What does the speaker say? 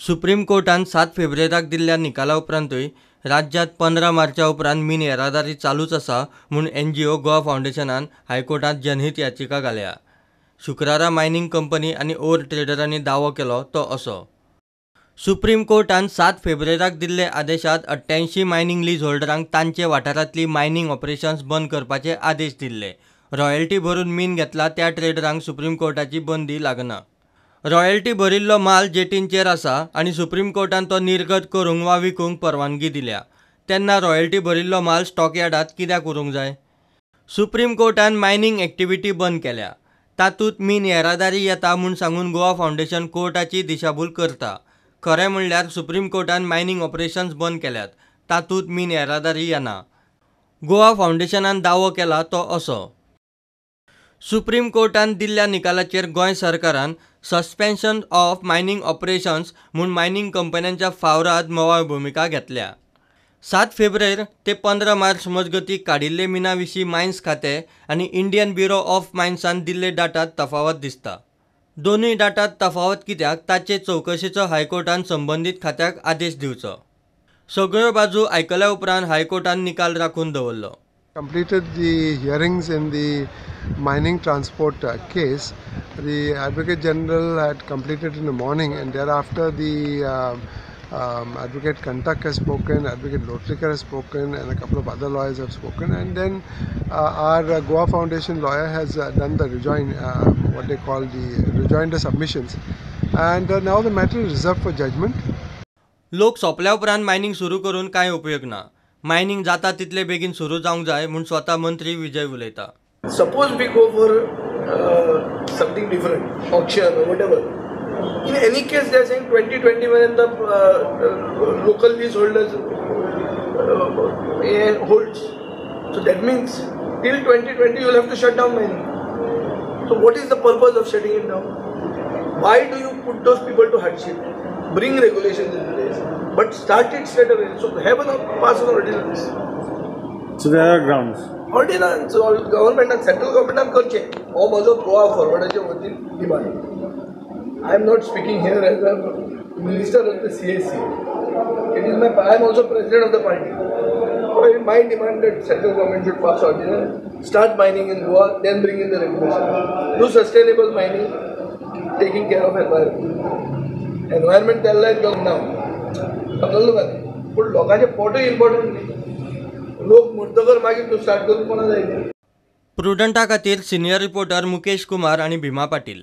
Supreme कोर्टान 7 फेब्रुवारीक दिल्ल्या निकाला उपरांतूय राज्यात 15 मार्चा उपरांत मिन येरादारी चालूच आसा म्हूण NGO गोवा फाउंडेशनान हायकोर्टात जनहीत याचिका घाल्या। शुक्रारा मायनिंग कंपनी आनी ओर ट्रेडरांनी दावो केलो तो असो। सुप्रीम कोर्टान 7 फेब्रुवारीक दिल्ले आदेशात 88 मायनिंग लीज होल्डरांक तांचे वाठारांतली मायनिंग ऑपरेशन्स बंद करपाचे आदेश दिल्ले। रॉयल्टी भरून मिन घेतला त्या ट्रेडरांक सुप्रीम कोर्टाची बंदी लागना। रॉयल्टी भरिल्लो माल जेटींचेर आसा आनी सुप्रीम कोर्टान तो निर्गत करूंक वा विकूंक परवानगी दिल्या, तेन्ना रॉयल्टी भरिल्लो माल स्टॉक यार्डात कित्याक उरूंक जाय? सुप्रीम कोर्टान मायनिंग एक्टिविटी बंद केल्या, तातूंत मिन येरादारी येता म्हूण सांगून गोवा फाउंडेशन कोर्टाची दिशाभूल करता। खरें म्हणल्यार सुप्रीम कोर्टान मायनिंग ऑपरेशन्स बंद केल्यात, तातूंत मिन येरादारी येना। गोवा फाउंडेशनान दावो केला तो असो। सुप्रीम कोर्टान दिल्ल्या निकालाचेर गोंय सरकारान सस्पेन्शन ऑफ मायनिंग ऑपरेशन्स म्हूण मायनिंग कंपन्यांच्या फावराद मोवाळ भुमिका घेतल्या। 7 फेब्रुवारी ते 15 मार्च मजगतीं काडिल्ले मिना विशीं मायन्स खातें आनी इंडियन ब्युरो ऑफ मायन्सान दिल्ले डाटात तफावत दिसता। दोनूय डाटात तफावत कित्याक ताचे चवकशेचो हायकोर्टान संबंदीत खात्याक आदेश दिवचो। सगळ्यो बाजू आयकल्या उपरांत हायकोर्टान निकाल राखून दवरलो। Completed the hearings in the mining transport case. The Advocate General had completed in the morning, and thereafter the Advocate Kantak has spoken, Advocate Lotrikar has spoken, and a couple of other lawyers have spoken, and then our Goa Foundation lawyer has done the what they call the rejoinder submissions, and now the matter is reserved for judgment. लोक सोंपल्या उपरांत mining सुरू करून कांय उपयोग ना। Mining जाता तितले बेगीन सुरू जावंक जाय म्हूण स्वता मंत्री विजय उलयता। Suppose we go for something different, auction or whatever. In any case, they are saying 2021 the local leaseholders holds. So that means till 2020 you will have to shut down mining. So what is the purpose of shutting it down? Why do you put those people to hardship? Bring regulations in place, but start it straight away. So have a pass an ordinance. So there are grounds. Ordinance, so government and central government are करचे. हो माझो गोवा फॉरवर्डाचे वतीन demand. I am not speaking here as a minister of the CAC. It is I am also president of the party. So my demand that central government should pass ordinance, start mining in Goa, then bring in the regulation. Do sustainable mining, taking care of environment. Environment त्याला now. समजलं का? पण लोकांचे photo important नाही। लोक मुर्तकर मागीर तू start करून कोणा जायचे। प्रुडंटा खातीर सिनियर रिपोर्टर मुकेश कुमार आनी भीमा पाटील।